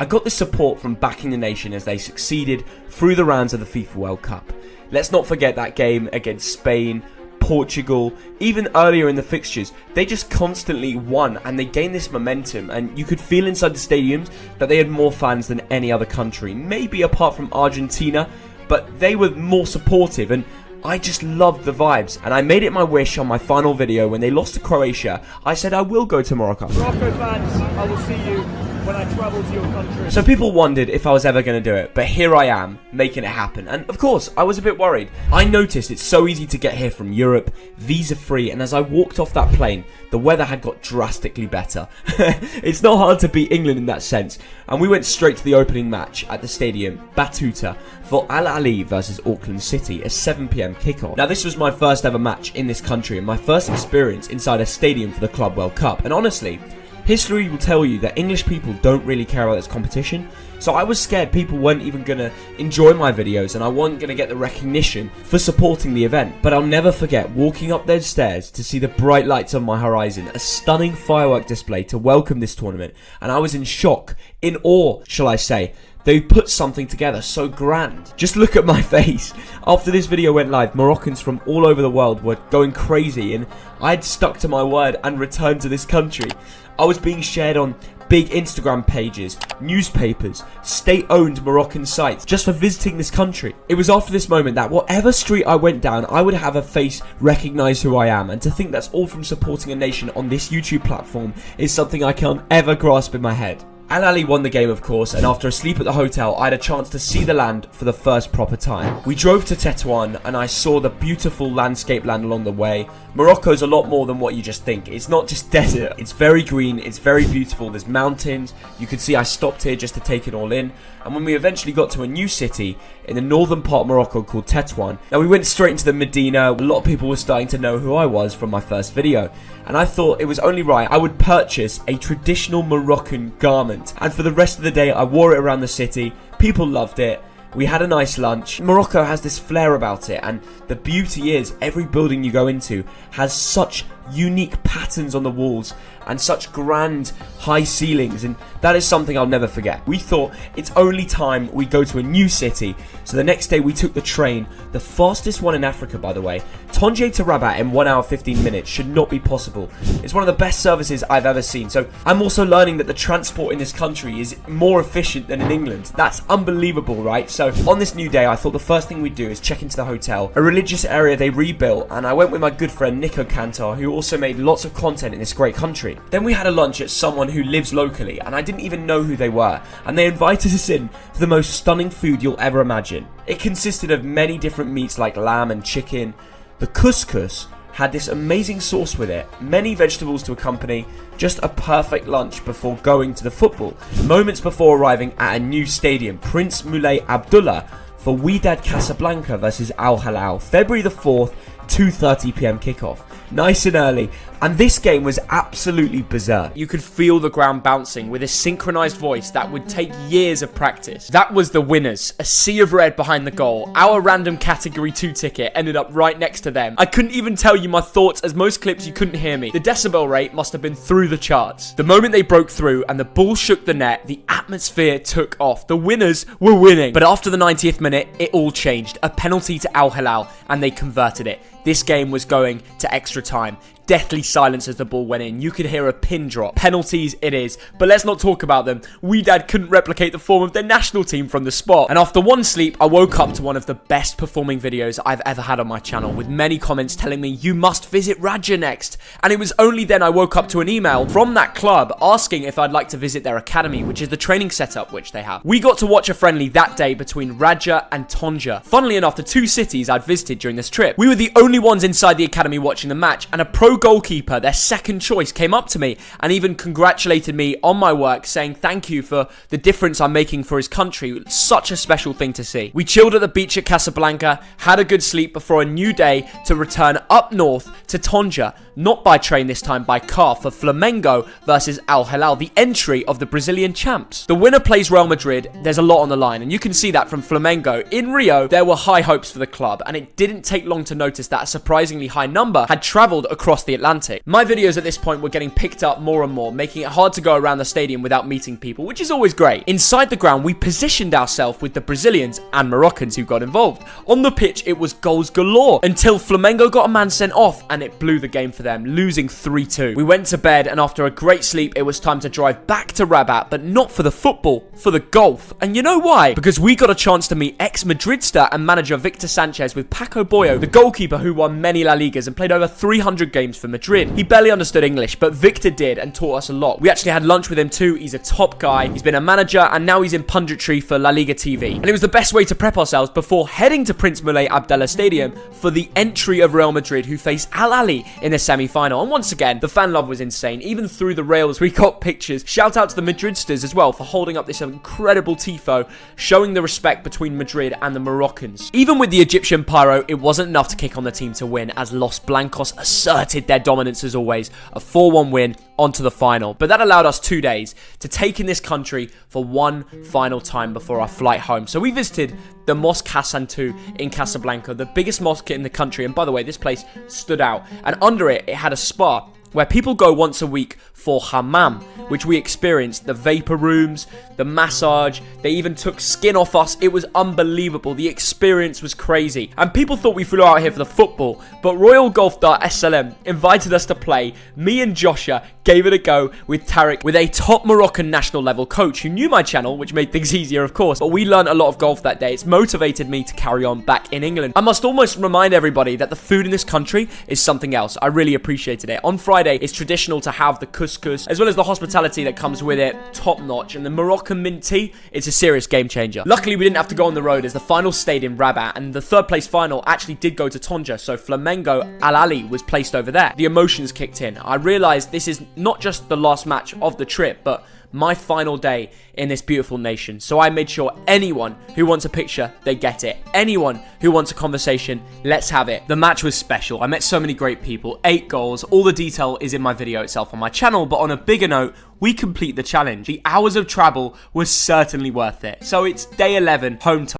I got this support from backing the nation as they succeeded through the rounds of the FIFA World Cup. Let's not forget that game against Spain, Portugal, even earlier in the fixtures. They just constantly won and they gained this momentum, and you could feel inside the stadiums that they had more fans than any other country, maybe apart from Argentina, but they were more supportive, and I just loved the vibes. And I made it my wish on my final video when they lost to Croatia. I said I will go to Morocco. Morocco fans, I will see you when I travel to your country. So people wondered if I was ever going to do it, but here I am, making it happen. And of course, I was a bit worried. I noticed it's so easy to get here from Europe, visa free, and as I walked off that plane, the weather had got drastically better. It's not hard to beat England in that sense, and we went straight to the opening match at the stadium, Batuta, for Al Ahly versus Auckland City, a 7 PM kickoff. Now this was my first ever match in this country and my first experience inside a stadium for the Club World Cup, and honestly, history will tell you that English people don't really care about this competition, so I was scared people weren't even going to enjoy my videos and I wasn't going to get the recognition for supporting the event. But I'll never forget walking up those stairs to see the bright lights on my horizon, a stunning firework display to welcome this tournament, and I was in shock, in awe, shall I say. They put something together so grand. Just look at my face. After this video went live, Moroccans from all over the world were going crazy, and I'd stuck to my word and returned to this country. I was being shared on big Instagram pages, newspapers, state-owned Moroccan sites, just for visiting this country. It was after this moment that whatever street I went down, I would have a face recognise who I am, and to think that's all from supporting a nation on this YouTube platform is something I can't ever grasp in my head. Al Ahly won the game, of course, and after a sleep at the hotel, I had a chance to see the land for the first proper time. We drove to Tétouan, and I saw the beautiful landscape land along the way. Morocco's a lot more than what you just think. It's not just desert. It's very green, it's very beautiful, there's mountains. You can see I stopped here just to take it all in. And when we eventually got to a new city in the northern part of Morocco called Tétouan, now we went straight into the Medina. A lot of people were starting to know who I was from my first video, and I thought it was only right I would purchase a traditional Moroccan garment. And for the rest of the day I wore it around the city. People loved it. We had a nice lunch. Morocco has this flair about it, and the beauty is every building you go into has such unique patterns on the walls and such grand high ceilings, and that is something I'll never forget. We thought it's only time we go to a new city, so the next day we took the train, the fastest one in Africa by the way. Tanger to Rabat in 1 hour 15 minutes should not be possible. It's one of the best services I've ever seen, so I'm also learning that the transport in this country is more efficient than in England. That's unbelievable, right? So on this new day I thought the first thing we'd do is check into the hotel, a religious area they rebuilt, and I went with my good friend Nico Cantor, who also made lots of content in this great country. Then we had a lunch at someone who lives locally, and I didn't even know who they were, and they invited us in for the most stunning food you'll ever imagine. It consisted of many different meats like lamb and chicken. The couscous had this amazing sauce with it, many vegetables to accompany, just a perfect lunch before going to the football. Moments before arriving at a new stadium, Prince Moulay Abdullah, for Wydad Casablanca versus Al Hilal, February the 4th, 2:30 PM kickoff. Nice and early, and this game was absolutely berserk. You could feel the ground bouncing with a synchronized voice that would take years of practice. That was the winners, a sea of red behind the goal. Our random category 2 ticket ended up right next to them. I couldn't even tell you my thoughts, as most clips you couldn't hear me. The decibel rate must have been through the charts. The moment they broke through and the ball shook the net, the atmosphere took off. The winners were winning. But after the 90th minute, it all changed. A penalty to Al Hilal, and they converted it. This game was going to extra time. Deathly silence as the ball went in. You could hear a pin drop. Penalties it is, but let's not talk about them. Wydad couldn't replicate the form of their national team from the spot. And after one sleep, I woke up to one of the best performing videos I've ever had on my channel, with many comments telling me you must visit Raja next. And it was only then I woke up to an email from that club asking if I'd like to visit their academy, which is the training setup which they have. We got to watch a friendly that day between Raja and Tanger. Funnily enough, the two cities I'd visited during this trip. We were the only ones inside the academy watching the match, and a pro goalkeeper, their second choice, came up to me and even congratulated me on my work, saying thank you for the difference I'm making for his country. Such a special thing to see. We chilled at the beach at Casablanca, had a good sleep before a new day to return up north to Tanger, not by train this time, by car, for Flamengo versus Al Hilal, the entry of the Brazilian champs. The winner plays Real Madrid. There's a lot on the line, and you can see that from Flamengo. In Rio, there were high hopes for the club, and it didn't take long to notice that a surprisingly high number had travelled across across the Atlantic. My videos at this point were getting picked up more and more, making it hard to go around the stadium without meeting people, which is always great. Inside the ground, we positioned ourselves with the Brazilians and Moroccans who got involved. On the pitch, it was goals galore until Flamengo got a man sent off and it blew the game for them, losing 3-2. We went to bed, and after a great sleep, it was time to drive back to Rabat, but not for the football, for the golf. And you know why? Because we got a chance to meet ex-Madrid star and manager Victor Sanchez with Paco Boyo, the goalkeeper who won many La Ligas and played over 300 games for Madrid. He barely understood English, but Victor did and taught us a lot. We actually had lunch with him too. He's a top guy. He's been a manager and now he's in punditry for La Liga TV. And it was the best way to prep ourselves before heading to Prince Moulay Abdallah Stadium for the entry of Real Madrid, who face Al Ahly in the semi-final. And once again, the fan love was insane. Even through the rails, we got pictures. Shout out to the Madridsters as well for holding up this incredible tifo, showing the respect between Madrid and the Moroccans. Even with the Egyptian pyro, it wasn't enough to kick on the team to win, as Los Blancos asserted their dominance as always. A 4-1 win onto the final. But that allowed us 2 days to take in this country for one final time before our flight home. So we visited the Mosque Hassan II in Casablanca, the biggest mosque in the country. And by the way, this place stood out. And under it, it had a spa where people go once a week for hammam, which we experienced. The vapor rooms, the massage, they even took skin off us. It was unbelievable. The experience was crazy. And people thought we flew out here for the football, but Royal Golf Dart SLM invited us to play. Me and Joshua gave it a go with Tariq, with a top Moroccan national level coach who knew my channel, which made things easier, of course. But we learned a lot of golf that day. It's motivated me to carry on back in England. I must almost remind everybody that the food in this country is something else. I really appreciated it. On Friday, it's traditional to have the couscous, as well as the hospitality that comes with it, top notch. And the Moroccan mint tea, it's a serious game changer. Luckily, we didn't have to go on the road, as the final stayed in Rabat, and the third place final actually did go to Tonja, so Flamengo Al Ahly was placed over there. The emotions kicked in. I realized this is not just the last match of the trip, but my final day in this beautiful nation. So I made sure anyone who wants a picture, they get it. Anyone who wants a conversation, let's have it. The match was special. I met so many great people. 8 goals. All the detail is in my video itself on my channel, but on a bigger note, we complete the challenge. The hours of travel was certainly worth it. So it's day 11, home time.